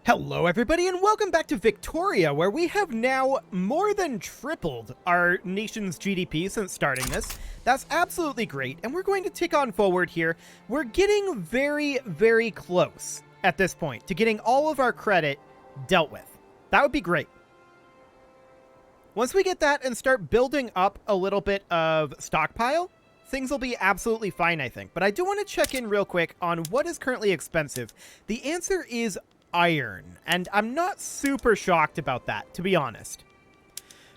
Hello everybody and welcome back to Victoria, where we have now more than tripled our nation's GDP since starting this. That's absolutely great, and we're going to tick on forward here. We're getting very, very close at this point to getting all of our credit dealt with. That would be great. Once we get that and start building up a little bit of stockpile, things will be absolutely fine, I think. But I do want to check in real quick on what is currently expensive. The answer is iron, and I'm not super shocked about that, to be honest.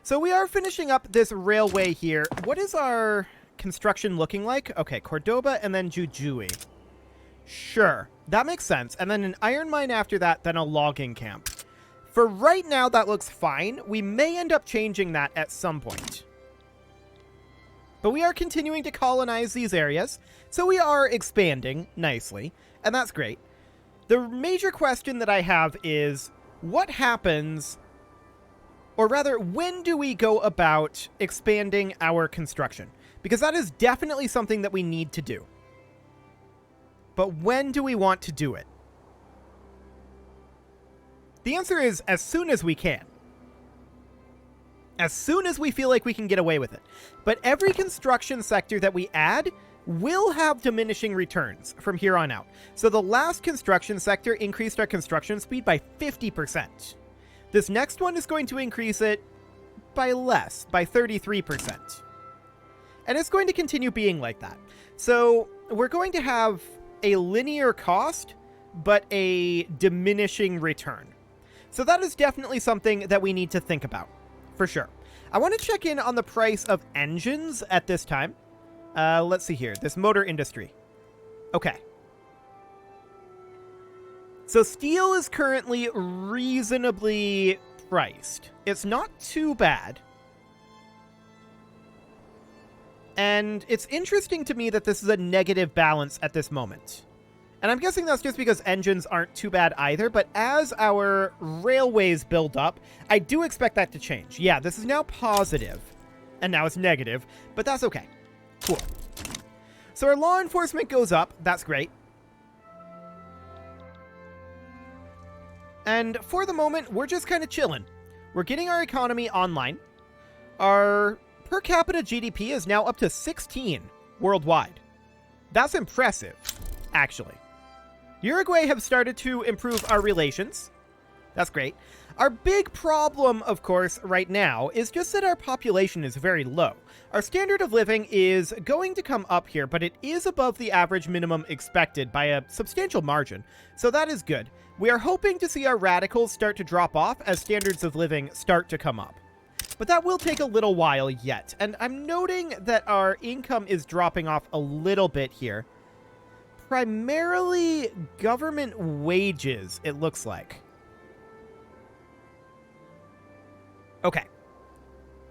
So we are finishing up this railway here. What is our construction looking like? Okay, Cordoba and then Jujuy. Sure, that makes sense. And then an iron mine after that, then a logging camp. For right now, that looks fine. We may end up changing that at some point. But we are continuing to colonize these areas, so we are expanding nicely, and that's great. The major question that I have is, what happens, or rather, when do we go about expanding our construction? Because that is definitely something that we need to do. But when do we want to do it? The answer is as soon as we can. As soon as we feel like we can get away with it. But every construction sector that we add will have diminishing returns from here on out. So the last construction sector increased our construction speed by 50%. This next one is going to increase it by less, by 33%. And it's going to continue being like that. So we're going to have a linear cost, but a diminishing return. So that is definitely something that we need to think about, for sure. I want to check in on the price of engines at this time. Let's see here. This motor industry. Okay. So steel is currently reasonably priced. It's not too bad. And it's interesting to me that this is a negative balance at this moment. And I'm guessing that's just because engines aren't too bad either, but as our railways build up, I do expect that to change. Yeah, this is now positive, and now it's negative, but that's okay. Cool. So our law enforcement goes up. That's great. And for the moment, we're just kind of chilling. We're getting our economy online. Our per capita GDP is now up to 16 worldwide. That's impressive, actually. Uruguay have started to improve our relations. That's great. Our big problem, of course, right now is just that our population is very low. Our standard of living is going to come up here, but it is above the average minimum expected by a substantial margin, so that is good. We are hoping to see our radicals start to drop off as standards of living start to come up. But that will take a little while yet, and I'm noting that our income is dropping off a little bit here. Primarily government wages, it looks like. Okay.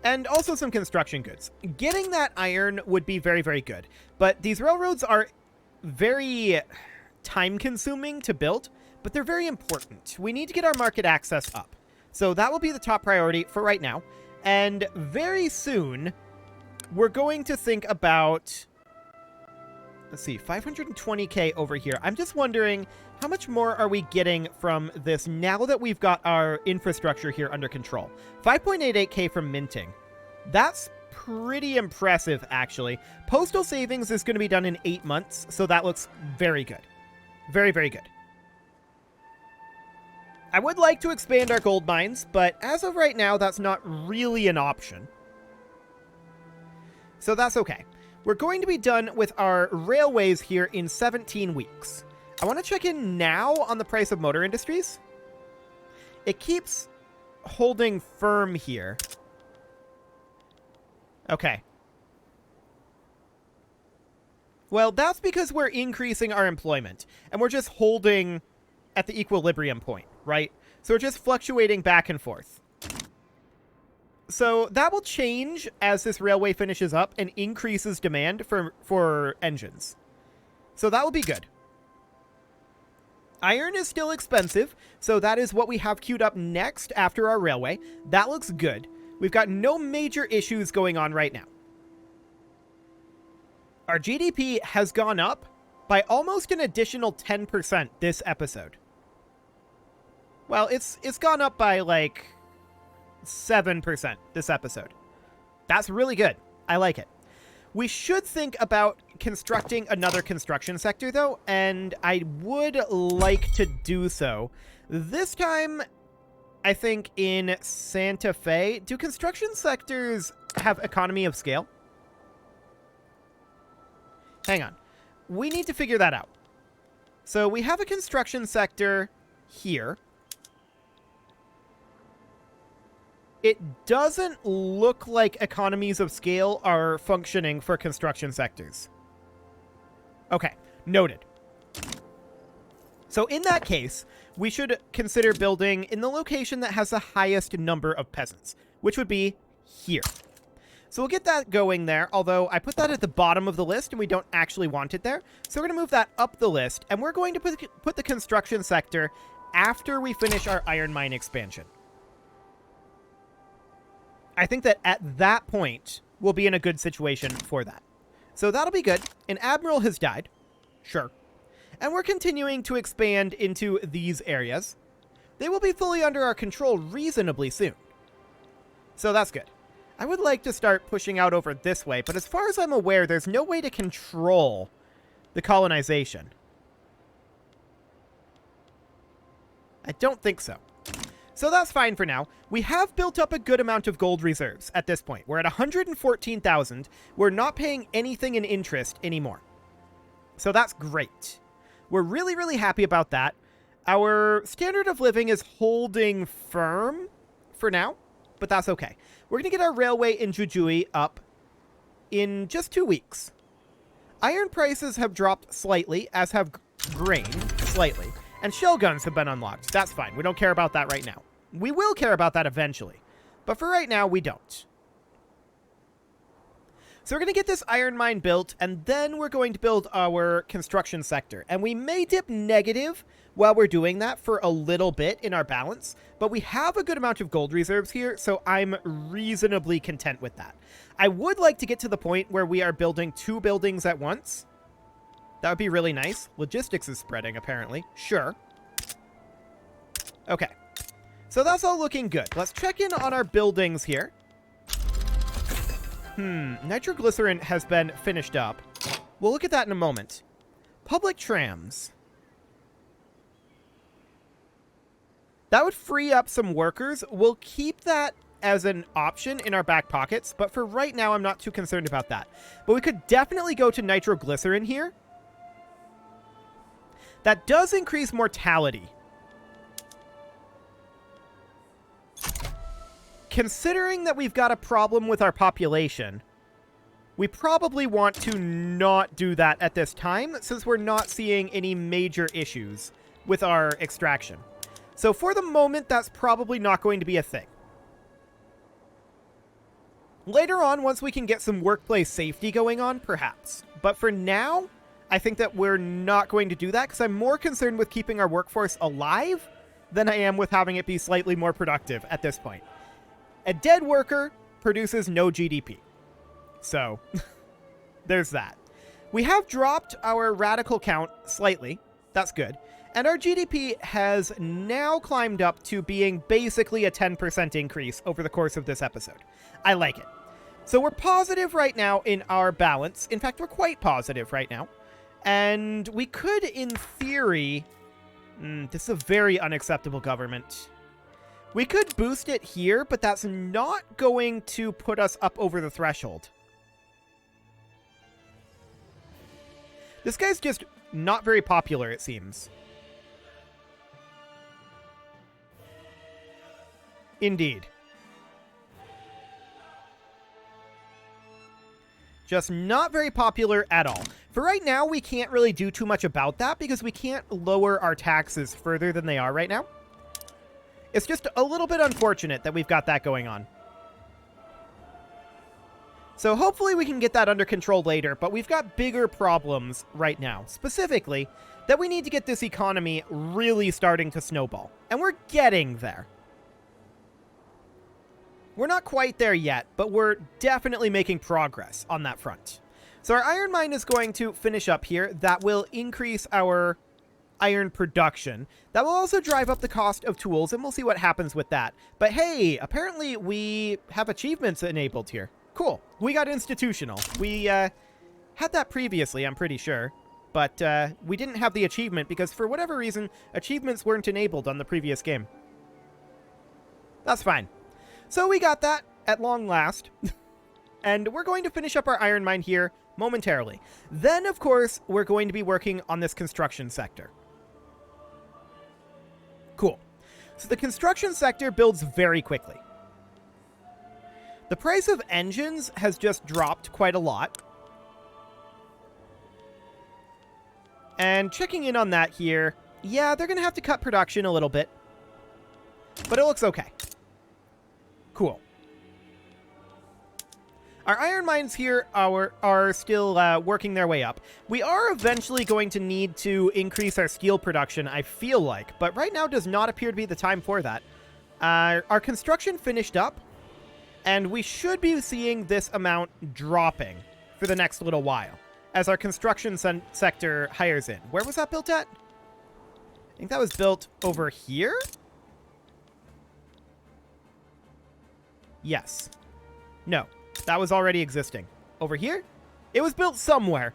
And also some construction goods. Getting that iron would be very, very good. But these railroads are very time-consuming to build, but they're very important. We need to get our market access up. So that will be the top priority for right now. And very soon, we're going to think about... Let's see, 520k over here. I'm just wondering, how much more are we getting from this now that we've got our infrastructure here under control? 5.88k from minting. That's pretty impressive, actually. Postal savings is going to be done in 8 months, so that looks very good. Very, very good. I would like to expand our gold mines, but as of right now, that's not really an option. So that's okay. We're going to be done with our railways here in 17 weeks. I want to check in now on the price of motor industries. It keeps holding firm here. Okay. Well, that's because we're increasing our employment, and we're just holding at the equilibrium point, right? So we're just fluctuating back and forth. So that will change as this railway finishes up and increases demand for engines. So that will be good. Iron is still expensive, so that is what we have queued up next after our railway. That looks good. We've got no major issues going on right now. Our GDP has gone up by almost an additional 10% this episode. Well, it's gone up by, like, 7% this episode. That's really good. I like it. We should think about constructing another construction sector, though, and I would like to do so. This time, I think in Santa Fe, do construction sectors have economy of scale? Hang on. We need to figure that out. So we have a construction sector here. It doesn't look like economies of scale are functioning for construction sectors. Okay, noted. So in that case, we should consider building in the location that has the highest number of peasants, which would be here. So we'll get that going there, although I put that at the bottom of the list and we don't actually want it there. So we're going to move that up the list, and we're going to put the construction sector after we finish our iron mine expansion. I think that at that point, we'll be in a good situation for that. So that'll be good. An admiral has died. Sure. And we're continuing to expand into these areas. They will be fully under our control reasonably soon. So that's good. I would like to start pushing out over this way, but as far as I'm aware, there's no way to control the colonization. I don't think so. So that's fine for now. We have built up a good amount of gold reserves at this point. We're at 114,000. We're not paying anything in interest anymore. So that's great. We're really, really happy about that. Our standard of living is holding firm for now, but that's okay. We're going to get our railway in Jujuy up in just 2 weeks. Iron prices have dropped slightly, as have grain slightly. And shell guns have been unlocked. That's fine. We don't care about that right now. We will care about that eventually. But for right now, we don't. So we're going to get this iron mine built, and then we're going to build our construction sector. And we may dip negative while we're doing that for a little bit in our balance. But we have a good amount of gold reserves here, so I'm reasonably content with that. I would like to get to the point where we are building 2 buildings at once. That would be really nice. Logistics is spreading, apparently. Sure. Okay. So that's all looking good. Let's check in on our buildings here. Nitroglycerin has been finished up. We'll look at that in a moment. Public trams. That would free up some workers. We'll keep that as an option in our back pockets, but for right now, I'm not too concerned about that. But we could definitely go to nitroglycerin here. That does increase mortality. Considering that we've got a problem with our population, we probably want to not do that at this time, since we're not seeing any major issues with our extraction. So for the moment, that's probably not going to be a thing. Later on, once we can get some workplace safety going on, perhaps. But for now, I think that we're not going to do that because I'm more concerned with keeping our workforce alive than I am with having it be slightly more productive at this point. A dead worker produces no GDP. So, there's that. We have dropped our radical count slightly. That's good. And our GDP has now climbed up to being basically a 10% increase over the course of this episode. I like it. So we're positive right now in our balance. In fact, we're quite positive right now. And we could, in theory... this is a very unacceptable government. We could boost it here, but that's not going to put us up over the threshold. This guy's just not very popular, it seems. Indeed. Just not very popular at all. For right now, we can't really do too much about that because we can't lower our taxes further than they are right now. It's just a little bit unfortunate that we've got that going on. So hopefully we can get that under control later, but we've got bigger problems right now. Specifically, that we need to get this economy really starting to snowball. And we're getting there. We're not quite there yet, but we're definitely making progress on that front. So our iron mine is going to finish up here. That will increase our iron production. That will also drive up the cost of tools, and we'll see what happens with that. But hey, apparently we have achievements enabled here. Cool. We got institutional. We had that previously, I'm pretty sure. But we didn't have the achievement because for whatever reason, achievements weren't enabled on the previous game. That's fine. So we got that at long last. And we're going to finish up our iron mine here momentarily. Then, of course, we're going to be working on this construction sector. Cool. So the construction sector builds very quickly. The price of engines has just dropped quite a lot. And checking in on that here, yeah, they're going to have to cut production a little bit. But it looks okay. Cool. Our iron mines here are still working their way up. We are eventually going to need to increase our steel production, I feel like. But right now does not appear to be the time for that. Our construction finished up. And we should be seeing this amount dropping for the next little while as our construction sector hires in. Where was that built at? I think that was built over here? Yes. No. That was already existing. Over here? It was built somewhere.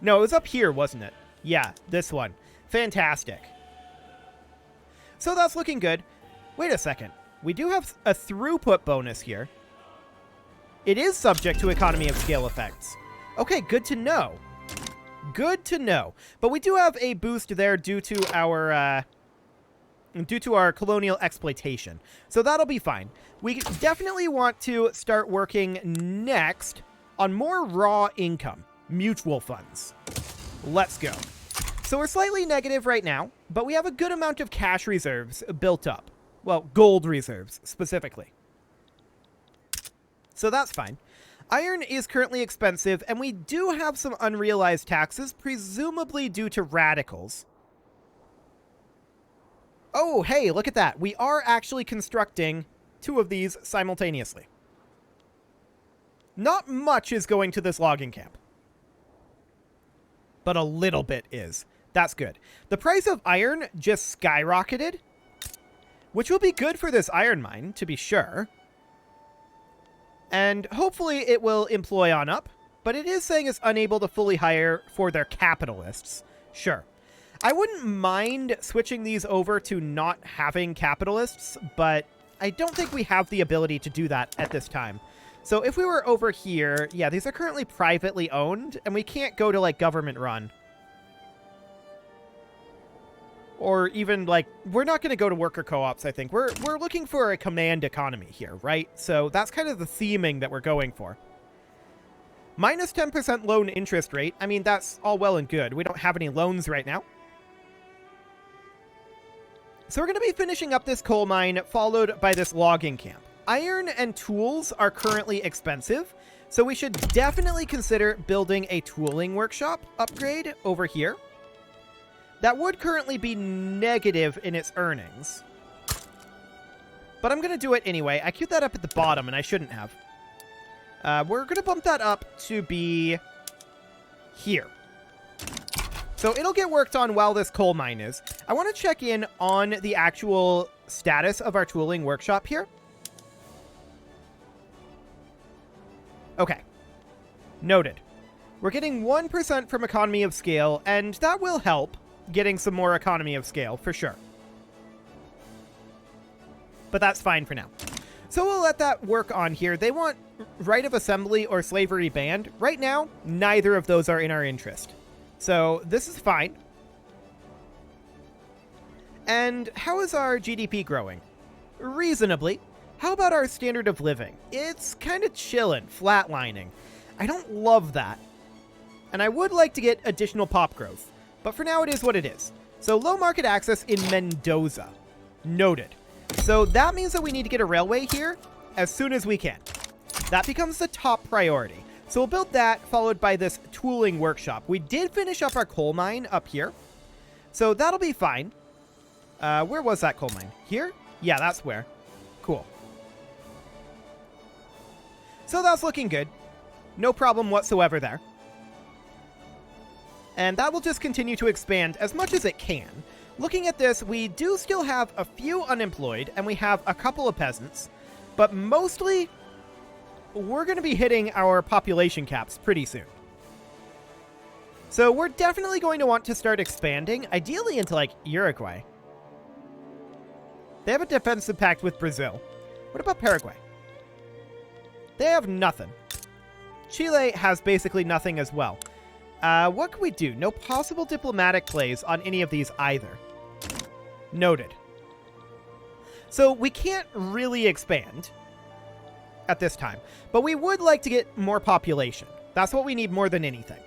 No, it was up here, wasn't it? Yeah, this one. Fantastic. So that's looking good. Wait a second. We do have a throughput bonus here. It is subject to economy of scale effects. Okay, good to know. Good to know. But we do have a boost there due to our colonial exploitation. So that'll be fine. We definitely want to start working next on more raw income, mutual funds. Let's go. So we're slightly negative right now, but we have a good amount of cash reserves built up. Well, gold reserves, specifically. So that's fine. Iron is currently expensive, and we do have some unrealized taxes, presumably due to radicals. Oh, hey, look at that. We are actually constructing 2 of these simultaneously. Not much is going to this logging camp. But a little bit is. That's good. The price of iron just skyrocketed, which will be good for this iron mine, to be sure. And hopefully it will employ on up, but it is saying it's unable to fully hire for their capitalists. Sure. I wouldn't mind switching these over to not having capitalists, but I don't think we have the ability to do that at this time. So if we were over here, yeah, these are currently privately owned, and we can't go to, like, government run. Or even, like, we're not going to go to worker co-ops, I think. We're looking for a command economy here, right? So that's kind of the theming that we're going for. Minus 10% loan interest rate. I mean, that's all well and good. We don't have any loans right now. So we're going to be finishing up this coal mine, followed by this logging camp. Iron and tools are currently expensive, so we should definitely consider building a tooling workshop upgrade over here. That would currently be negative in its earnings. But I'm going to do it anyway. I queued that up at the bottom, and I shouldn't have. We're going to bump that up to be here. So it'll get worked on while this coal mine is. I want to check in on the actual status of our tooling workshop here. Okay. Noted. We're getting 1% from economy of scale, and that will help getting some more economy of scale, for sure. But that's fine for now. So we'll let that work on here. They want right of assembly or slavery banned. Right now, neither of those are in our interest. So this is fine. And how is our GDP growing? Reasonably. How about our standard of living? It's kind of chillin', flatlining. I don't love that. And I would like to get additional pop growth. But for now, it is what it is. So low market access in Mendoza. Noted. So that means that we need to get a railway here as soon as we can. That becomes the top priority. So we'll build that, followed by this tooling workshop. We did finish up our coal mine up here. So that'll be fine. Where was that coal mine? Here? Yeah, that's where. Cool. So that's looking good. No problem whatsoever there. And that will just continue to expand as much as it can. Looking at this, we do still have a few unemployed, and we have a couple of peasants. But mostly, we're going to be hitting our population caps pretty soon. So we're definitely going to want to start expanding, ideally into, like, Uruguay. They have a defensive pact with Brazil. What about Paraguay? They have nothing. Chile has basically nothing as well. What can we do? No possible diplomatic plays on any of these either. Noted. So we can't really expand at this time, but we would like to get more population. That's what we need more than anything.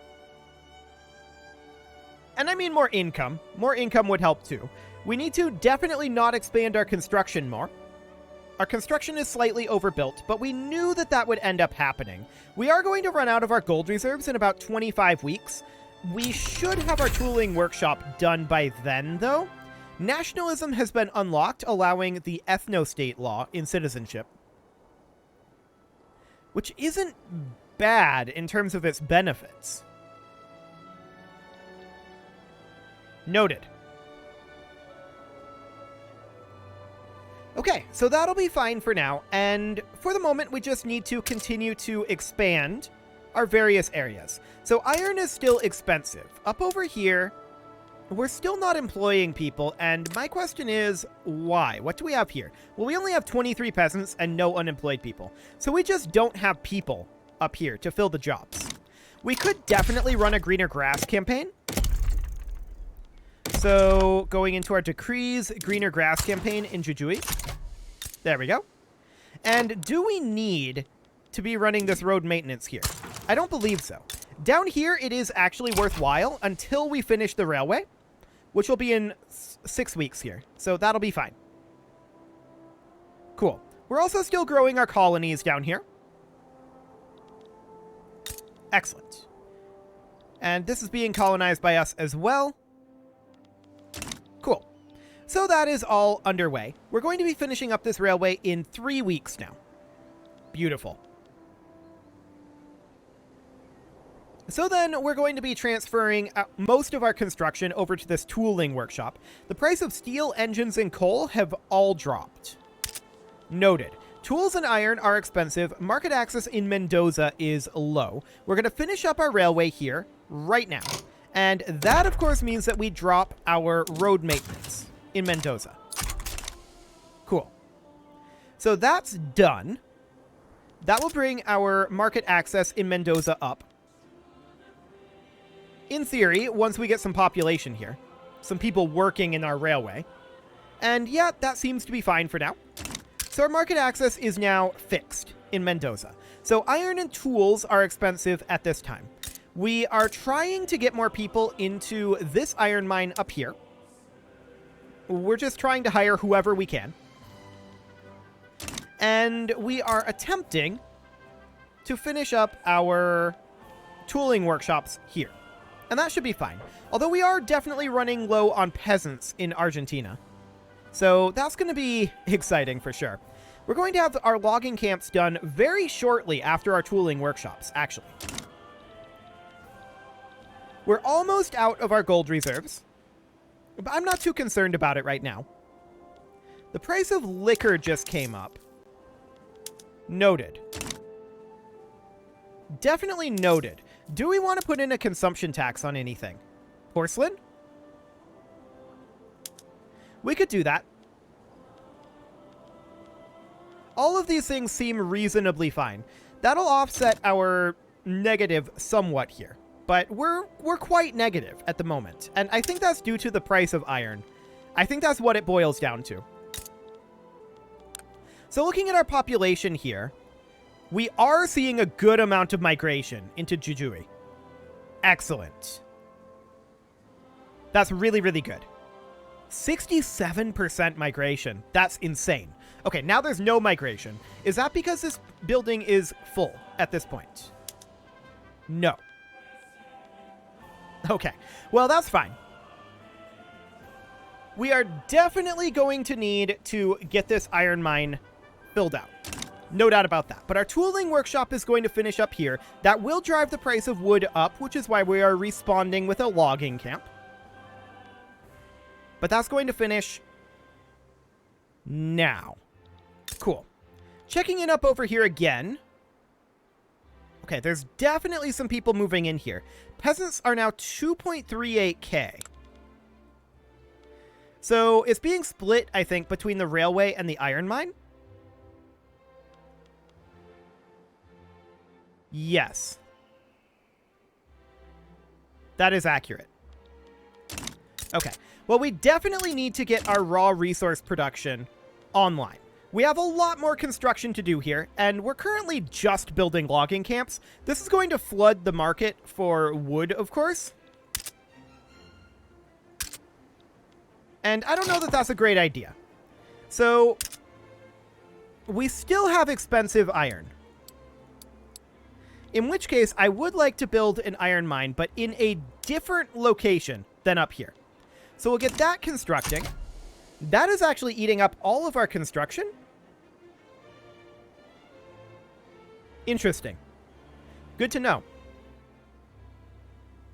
And I mean more income. More income would help too. We need to definitely not expand our construction more. Our construction is slightly overbuilt, but we knew that that would end up happening. We are going to run out of our gold reserves in about 25 weeks. We should have our tooling workshop done by then, though. Nationalism has been unlocked, allowing the ethno-state law in citizenship, which isn't bad in terms of its benefits. Noted. Okay, so that'll be fine for now, and for the moment we just need to continue to expand our various areas. So iron is still expensive. Up over here, we're still not employing people, and my question is, why? What do we have here? Well, we only have 23 peasants and no unemployed people, so we just don't have people up here to fill the jobs. We could definitely run a greener grass campaign. So, going into our decrees, greener grass campaign in Jujuy. There we go. And do we need to be running this road maintenance here? I don't believe so. Down here, it is actually worthwhile until we finish the railway, which will be in 6 weeks here. So that'll be fine. Cool. We're also still growing our colonies down here. Excellent. And this is being colonized by us as well. Cool. So that is all underway. We're going to be finishing up this railway in 3 weeks now. Beautiful. So then we're going to be transferring most of our construction over to this tooling workshop. The price of steel, engines, and coal have all dropped. Noted. Tools and iron are expensive. Market access in Mendoza is low. We're going to finish up our railway here right now. And that, of course, means that we drop our road maintenance in Mendoza. Cool. So that's done. That will bring our market access in Mendoza up. In theory, once we get some population here, some people working in our railway. And yeah, that seems to be fine for now. So our market access is now fixed in Mendoza. So iron and tools are expensive at this time. We are trying to get more people into this iron mine up here. We're just trying to hire whoever we can. And we are attempting to finish up our tooling workshops here. And that should be fine. Although we are definitely running low on peasants in Argentina. So that's going to be exciting for sure. We're going to have our logging camps done very shortly after our tooling workshops, actually. We're almost out of our gold reserves. But I'm not too concerned about it right now. The price of liquor just came up. Noted. Definitely noted. Do we want to put in a consumption tax on anything? Porcelain? We could do that. All of these things seem reasonably fine. That'll offset our negative somewhat here. But we're quite negative at the moment. And I think that's due to the price of iron. I think that's what it boils down to. So looking at our population here, we are seeing a good amount of migration into Jujuy. Excellent. That's really, really good. 67% migration. That's insane. Okay, now there's no migration. Is that because this building is full at this point? No. Okay, well, that's fine. We are definitely going to need to get this iron mine filled out. No doubt about that. But our tooling workshop is going to finish up here. That will drive the price of wood up, which is why we are respawning with a logging camp. But that's going to finish now. Cool. Checking it up over here again. Okay, there's definitely some people moving in here. Peasants are now 2.38k. So it's being split, I think, between the railway and the iron mine. Yes. That is accurate. Okay. Well, we definitely need to get our raw resource production online. We have a lot more construction to do here, and we're currently just building logging camps. This is going to flood the market for wood, of course. And I don't know that that's a great idea. So, we still have expensive iron. In which case, I would like to build an iron mine, but in a different location than up here. So we'll get that constructing. That is actually eating up all of our construction. Interesting. Good to know.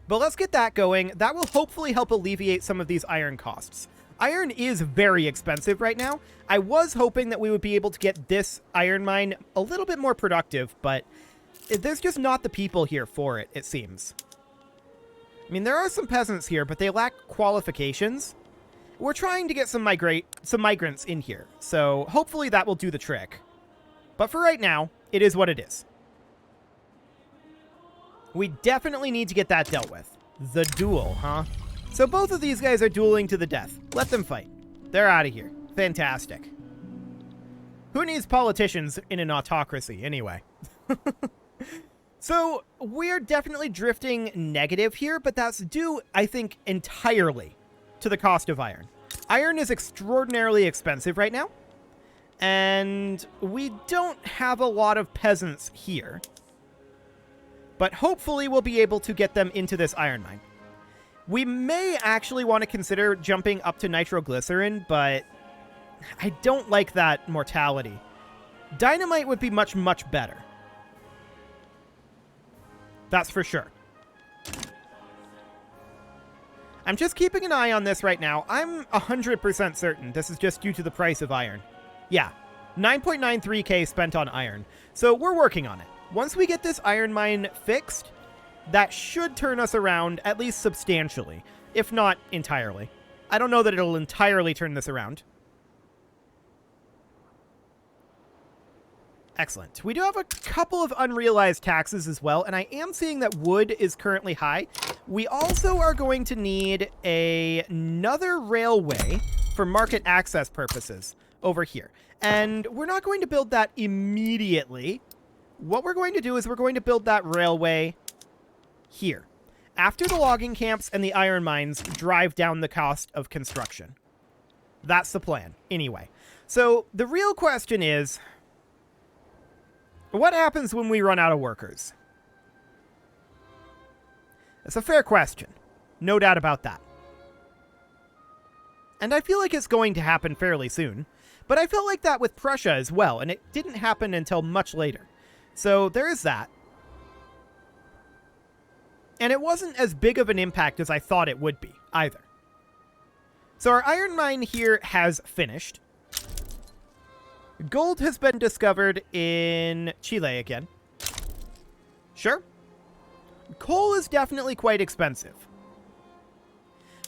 But let's get that going. That will hopefully help alleviate some of these iron costs. Iron is very expensive right now. I was hoping that we would be able to get this iron mine a little bit more productive, but there's just not the people here for it, it seems. I mean, there are some peasants here, but they lack qualifications. We're trying to get some migrants in here, so hopefully that will do the trick. But for right now, it is what it is. We definitely need to get that dealt with. The duel, huh? So both of these guys are dueling to the death. Let them fight. They're out of here. Fantastic. Who needs politicians in an autocracy, anyway? So, we're definitely drifting negative here, but that's due, I think, entirely to the cost of iron. Iron is extraordinarily expensive right now, and we don't have a lot of peasants here. But hopefully we'll be able to get them into this iron mine. We may actually want to consider jumping up to nitroglycerin, but I don't like that mortality. Dynamite would be much, much better. That's for sure. I'm just keeping an eye on this right now. I'm 100% certain this is just due to the price of iron. Yeah, 9.93k spent on iron. So we're working on it. Once we get this iron mine fixed, that should turn us around at least substantially, if not entirely. I don't know that it'll entirely turn this around. Excellent. We do have a couple of unrealized taxes as well, and I am seeing that wood is currently high. We also are going to need another railway for market access purposes over here. And we're not going to build that immediately. What we're going to do is we're going to build that railway here, after the logging camps and the iron mines drive down the cost of construction. That's the plan, anyway. So the real question is, what happens when we run out of workers? That's a fair question. No doubt about that. And I feel like it's going to happen fairly soon. But I felt like that with Prussia as well, and it didn't happen until much later. So there is that. And it wasn't as big of an impact as I thought it would be, either. So our iron mine here has finished. Gold has been discovered in Chile again. Sure. Coal is definitely quite expensive.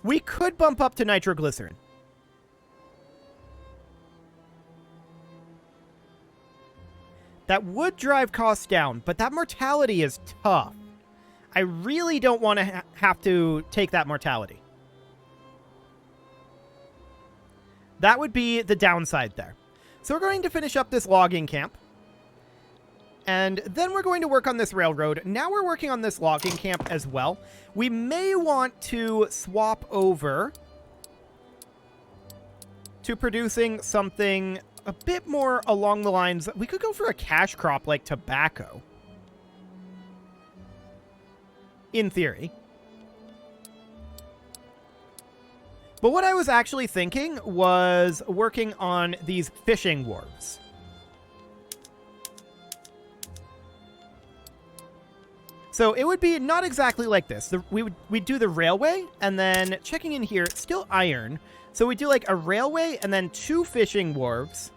We could bump up to nitroglycerin. That would drive costs down, but that mortality is tough. I really don't want to have to take that mortality. That would be the downside there. So we're going to finish up this logging camp. And then we're going to work on this railroad. Now we're working on this logging camp as well. We may want to swap over to producing something a bit more along the lines. We could go for a cash crop like tobacco. In theory. But what I was actually thinking was working on these fishing wharves. So it would be not exactly like this. We'd do the railway, and then checking in here, it's still iron. So we do like a railway, and then 2 fishing wharves,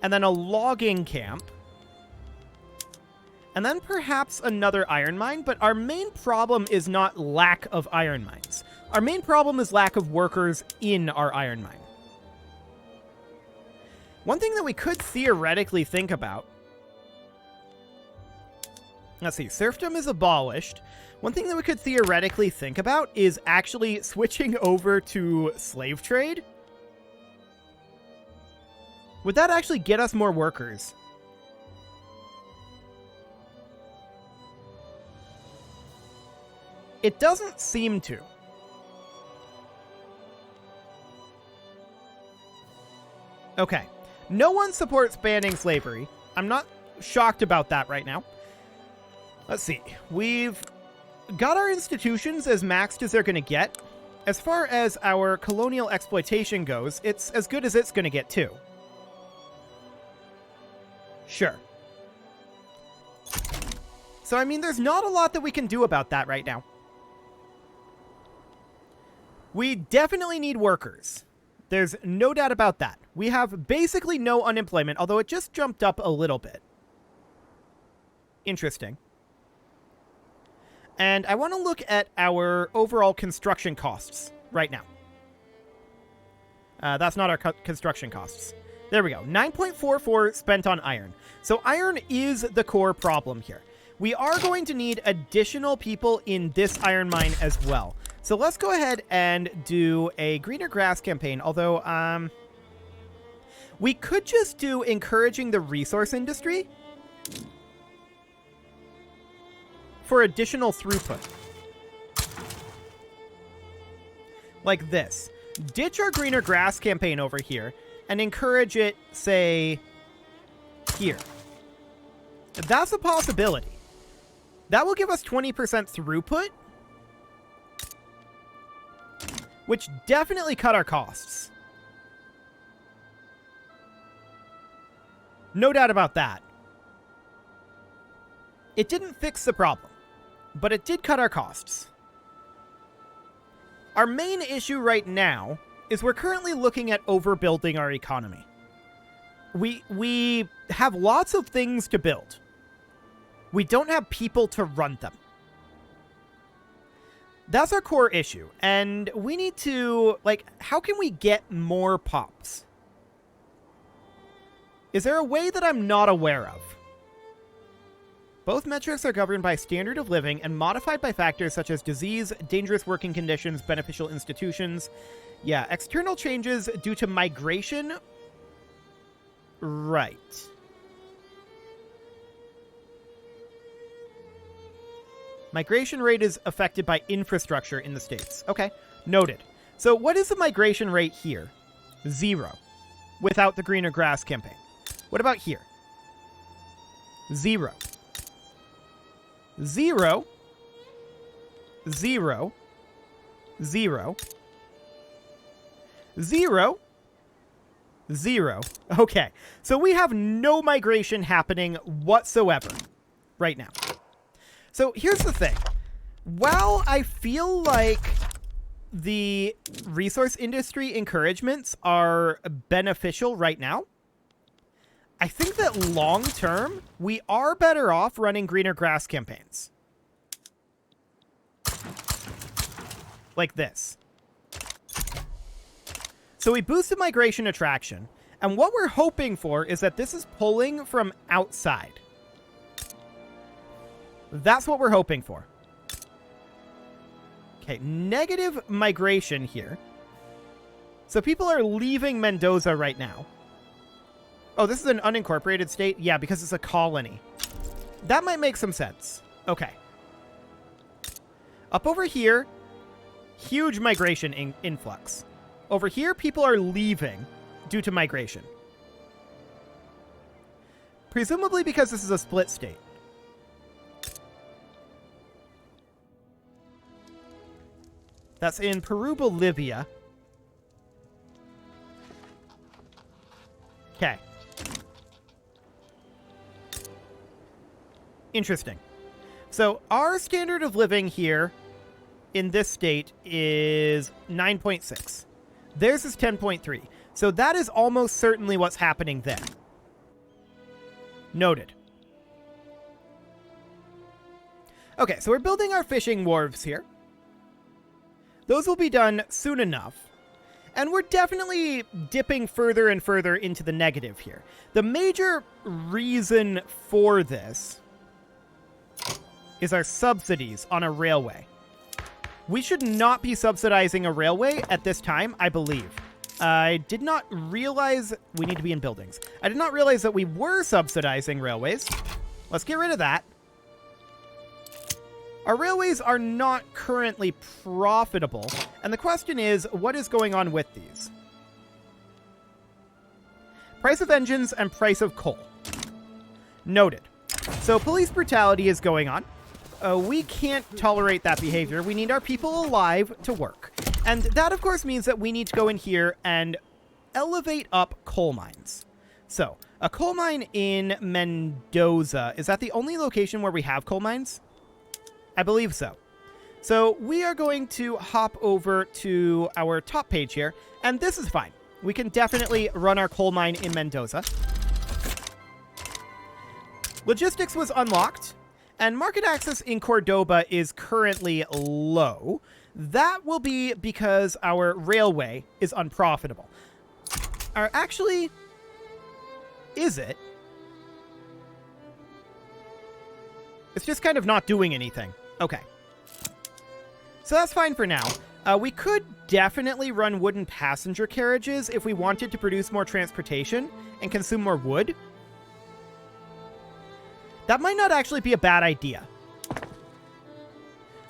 and then a logging camp, and then perhaps another iron mine. But our main problem is not lack of iron mines. Our main problem is lack of workers in our iron mine. One thing that we could theoretically think about, let's see, serfdom is abolished. One thing that we could theoretically think about is actually switching over to slave trade. Would that actually get us more workers? It doesn't seem to. Okay. No one supports banning slavery. I'm not shocked about that right now. Let's see. We've got our institutions as maxed as they're going to get. As far as our colonial exploitation goes, it's as good as it's going to get too. Sure. So, I mean, there's not a lot that we can do about that right now. We definitely need workers. There's no doubt about that. We have basically no unemployment, although it just jumped up a little bit. Interesting. And I want to look at our overall construction costs right now. That's not our construction costs. There we go. 9.44 spent on iron. So iron is the core problem here. We are going to need additional people in this iron mine as well. So let's go ahead and do a greener grass campaign. Although, we could just do encouraging the resource industry for additional throughput. Like this. Ditch our greener grass campaign over here and encourage it, say, here. That's a possibility. That will give us 20% throughput, which definitely cut our costs. No doubt about that. It didn't fix the problem, but it did cut our costs. Our main issue right now is we're currently looking at overbuilding our economy. We have lots of things to build. We don't have people to run them. That's our core issue, and we need to, like, how can we get more pops? Is there a way that I'm not aware of? Both metrics are governed by standard of living and modified by factors such as disease, dangerous working conditions, beneficial institutions. Yeah, external changes due to migration. Right. Migration rate is affected by infrastructure in the states. Okay, noted. So what is the migration rate here? 0. Without the greener grass campaign. What about here? 0. 0. 0. 0. 0. 0. Okay, so we have no migration happening whatsoever right now. So here's the thing. While I feel like the resource industry encouragements are beneficial right now, I think that long term, we are better off running greener grass campaigns. Like this. So we boosted migration attraction, and what we're hoping for is that this is pulling from outside. That's what we're hoping for. Okay, negative migration here. So people are leaving Mendoza right now. Oh, this is an unincorporated state? Yeah, because it's a colony. That might make some sense. Okay. Up over here, huge migration influx. Over here, people are leaving due to migration. Presumably because this is a split state. That's in Peru, Bolivia. Okay. Interesting. So our standard of living here in this state is 9.6. Theirs is 10.3. So that is almost certainly what's happening there. Noted. Okay, so we're building our fishing wharves here. Those will be done soon enough. And we're definitely dipping further and further into the negative here. The major reason for this is our subsidies on a railway. We should not be subsidizing a railway at this time, I believe. I did not realize... We need to be in buildings. I did not realize that we were subsidizing railways. Let's get rid of that. Our railways are not currently profitable, and the question is, what is going on with these? Price of engines and price of coal. Noted. So police brutality is going on. We can't tolerate that behavior. We need our people alive to work. And that, of course, means that we need to go in here and elevate up coal mines. So, a coal mine in Mendoza. Is that the only location where we have coal mines? I believe so. So, we are going to hop over to our top page here, and this is fine. We can definitely run our coal mine in Mendoza. Logistics was unlocked. And market access in Cordoba is currently low. That will be because our railway is unprofitable. Or actually, is it? It's just kind of not doing anything. Okay. So that's fine for now. We could definitely run wooden passenger carriages if we wanted to produce more transportation and consume more wood. That might not actually be a bad idea.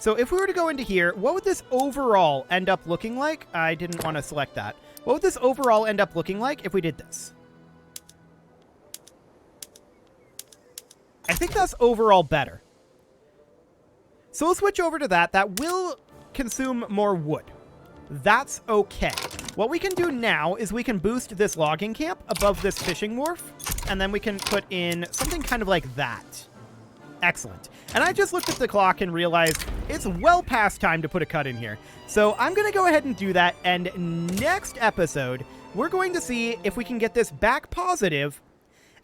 So if we were to go into here, what would this overall end up looking like? I didn't want to select that. What would this overall end up looking like if we did this? I think that's overall better. So we'll switch over to that. That will consume more wood. That's okay. What we can do now is we can boost this logging camp above this fishing wharf, and then we can put in something kind of like that. Excellent. And I just looked at the clock and realized it's well past time to put a cut in here. So I'm going to go ahead and do that, and next episode, we're going to see if we can get this back positive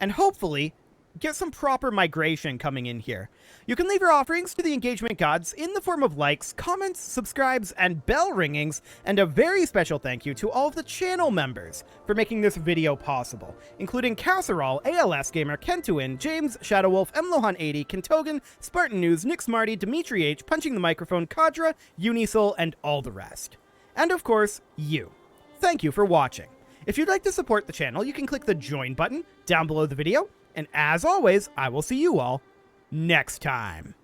and hopefully get some proper migration coming in here. You can leave your offerings to the engagement gods in the form of likes, comments, subscribes, and bell ringings, and a very special thank you to all of the channel members for making this video possible, including Casserole, ALS Gamer, Kentuin, James, Shadowwolf, Mlohan80, Kentogan, Spartan News, Nick Smarty, Dimitri H, Punching the Microphone, Kadra, Unisoul, and all the rest. And of course, you. Thank you for watching. If you'd like to support the channel, you can click the join button down below the video, and as always, I will see you all next time.